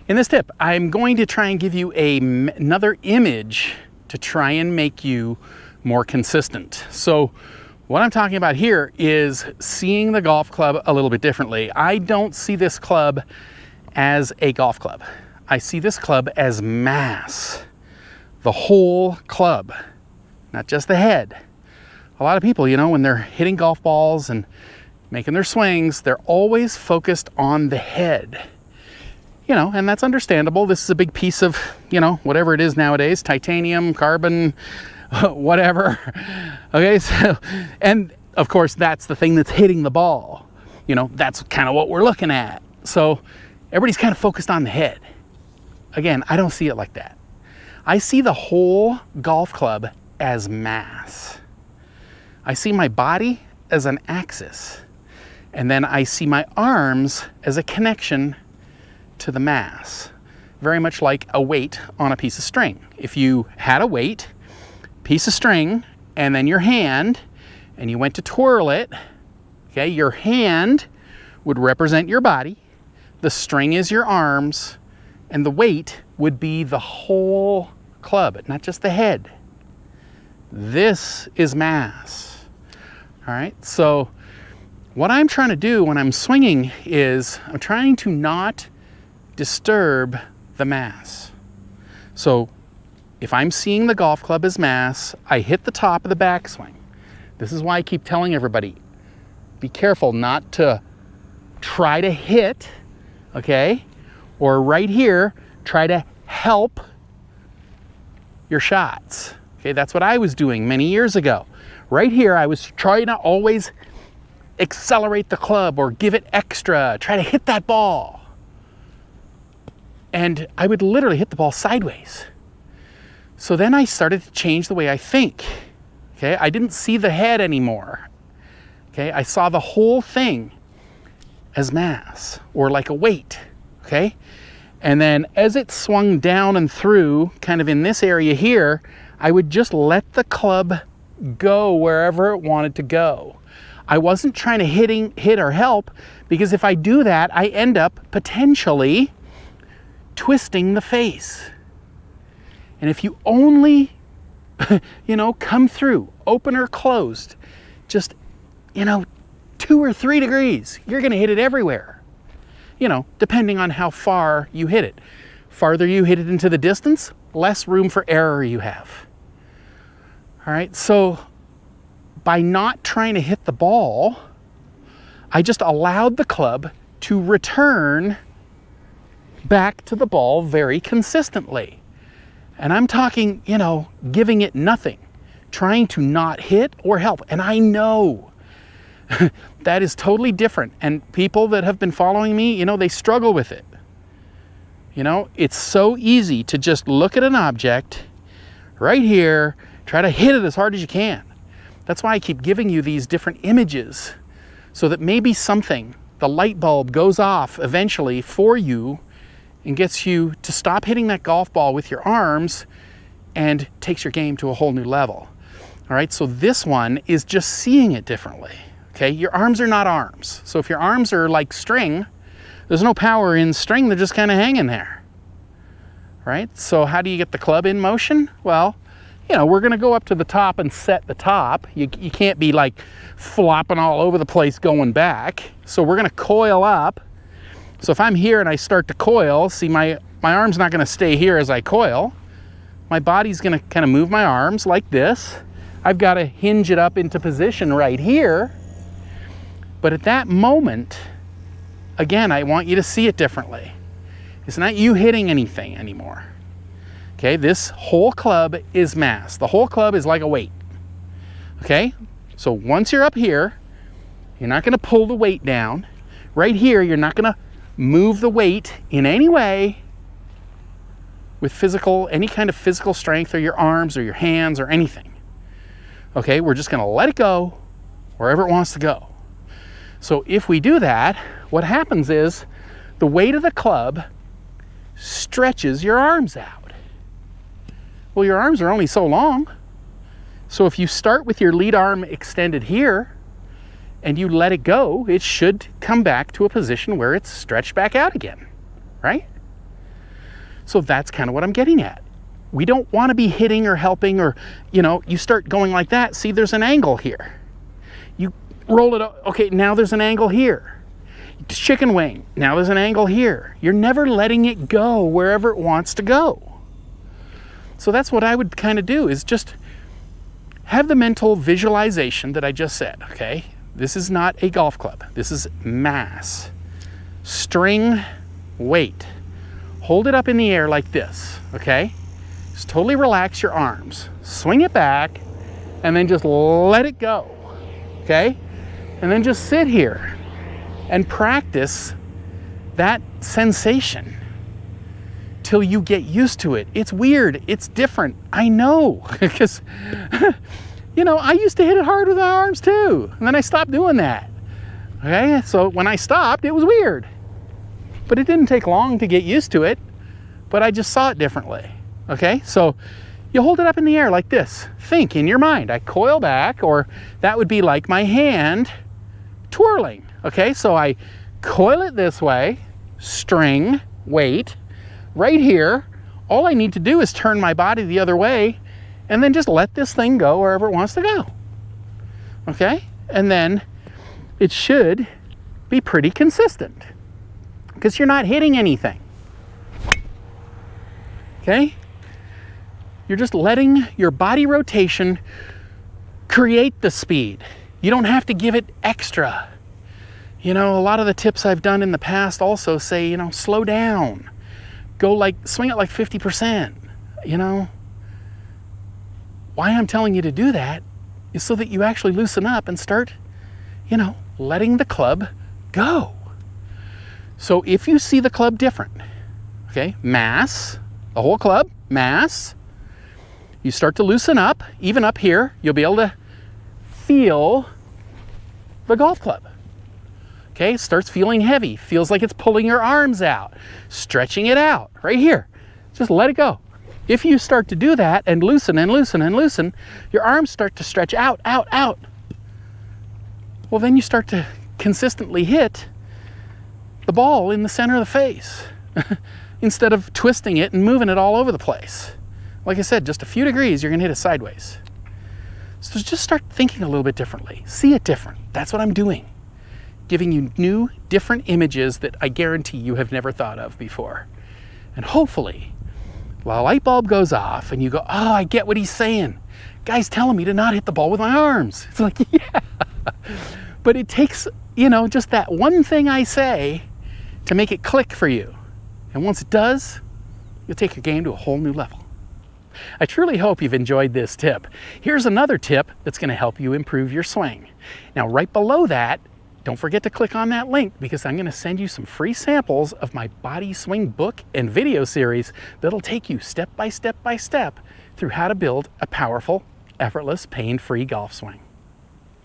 In this tip, I'm going to try and give you another image to try and make you more consistent. So what I'm talking about here is seeing the golf club a little bit differently. I don't see this club as a golf club. I see this club as mass, the whole club, not just the head. A lot of people, you know, when they're hitting golf balls and making their swings, they're always focused on the head. You know, and that's understandable. This is a big piece of, you know, whatever it is nowadays, titanium, carbon, whatever. Okay, so, and of course, that's the thing that's hitting the ball. You know, that's kind of what we're looking at. So everybody's kind of focused on the head. Again, I don't see it like that. I see the whole golf club as mass. I see my body as an axis. And then I see my arms as a connection to the mass, very much like a weight on a piece of string. If you had a weight, piece of string, and then your hand, and you went to twirl it, okay, your hand would represent your body, the string is your arms, and the weight would be the whole club, not just the head. This is mass. All right, so what I'm trying to do when I'm swinging is I'm trying to not disturb the mass. So if I'm seeing the golf club as mass, I hit the top of the backswing. This is why I keep telling everybody, be careful not to try to hit, okay? Or right here, try to help your shots. Okay, that's what I was doing many years ago. Right here, I was trying to always accelerate the club or give it extra, try to hit that ball. And I would literally hit the ball sideways. So then I started to change the way I think. Okay, I didn't see the head anymore. Okay, I saw the whole thing as mass or like a weight. Okay, and then as it swung down and through, kind of in this area here, I would just let the club go wherever it wanted to go. I wasn't trying to hit or help, because if I do that, I end up potentially twisting the face. And if you only, you know, come through, open or closed, just, you know, 2 or 3 degrees, you're going to hit it everywhere. You know, depending on how far you hit it. Farther you hit it into the distance, less room for error you have. All right, so by not trying to hit the ball, I just allowed the club to return back to the ball very consistently. And I'm talking, you know, giving it nothing, trying to not hit or help. And I know that is totally different. And people that have been following me, you know, they struggle with it. You know, it's so easy to just look at an object right here, try to hit it as hard as you can. That's why I keep giving you these different images, so that maybe something, the light bulb goes off eventually for you and gets you to stop hitting that golf ball with your arms and takes your game to a whole new level. All right, so this one is just seeing it differently. Okay, your arms are not arms. So if your arms are like string, there's no power in string, they're just kind of hanging there. Right, so how do you get the club in motion? Well, you know, we're gonna go up to the top and set the top. You can't be like flopping all over the place going back. So we're gonna coil up. So if I'm here and I start to coil, see my arm's not gonna stay here as I coil. My body's gonna kind of move my arms like this. I've gotta hinge it up into position right here. But at that moment, again, I want you to see it differently. It's not you hitting anything anymore. Okay, this whole club is mass. The whole club is like a weight. Okay, so once you're up here, you're not gonna pull the weight down. Right here, you're not gonna move the weight in any way with any kind of physical strength, or your arms or your hands or anything. Okay, we're just gonna let it go wherever it wants to go. So if we do that, what happens is the weight of the club stretches your arms out. Well, your arms are only so long. So if you start with your lead arm extended here and you let it go, it should come back to a position where it's stretched back out again, right? So that's kind of what I'm getting at. We don't want to be hitting or helping, or, you start going like that. See, there's an angle here. You roll it, okay, now there's an angle here. Chicken wing, now there's an angle here. You're never letting it go wherever it wants to go. So that's what I would kind of do, is just have the mental visualization that I just said, okay? This is not a golf club. This is mass. String, weight. Hold it up in the air like this, okay? Just totally relax your arms. Swing it back, and then just let it go, okay? And then just sit here and practice that sensation till you get used to it. It's weird, it's different, I know, because, I used to hit it hard with my arms too, and then I stopped doing that, okay? So when I stopped, it was weird, but it didn't take long to get used to it, but I just saw it differently. Okay, so you hold it up in the air like this. Think in your mind, I coil back, or that would be like my hand twirling. Okay, so I coil it this way, string, weight, right here. All I need to do is turn my body the other way and then just let this thing go wherever it wants to go. Okay, and then it should be pretty consistent because you're not hitting anything. Okay? You're just letting your body rotation create the speed. You don't have to give it extra. A lot of the tips I've done in the past also say, slow down. Swing it like 50%. Why I'm telling you to do that is so that you actually loosen up and start, letting the club go. So if you see the club different, okay, mass, the whole club, mass, you start to loosen up, even up here, you'll be able to feel the golf club. Okay, it starts feeling heavy, feels like it's pulling your arms out, stretching it out, right here. Just let it go. If you start to do that and loosen and loosen and loosen, your arms start to stretch out, out, out. Well, then you start to consistently hit the ball in the center of the face instead of twisting it and moving it all over the place. Like I said, just a few degrees, you're gonna hit it sideways. So just start thinking a little bit differently. See it different. That's what I'm doing. Giving you new, different images that I guarantee you have never thought of before. And hopefully, while a light bulb goes off and you go, oh, I get what he's saying. Guy's telling me to not hit the ball with my arms. It's like, yeah. But it takes, just that one thing I say to make it click for you. And once it does, you'll take your game to a whole new level. I truly hope you've enjoyed this tip. Here's another tip that's going to help you improve your swing. Now, right below that, don't forget to click on that link because I'm going to send you some free samples of my body swing book and video series that'll take you step by step by step through how to build a powerful, effortless, pain-free golf swing.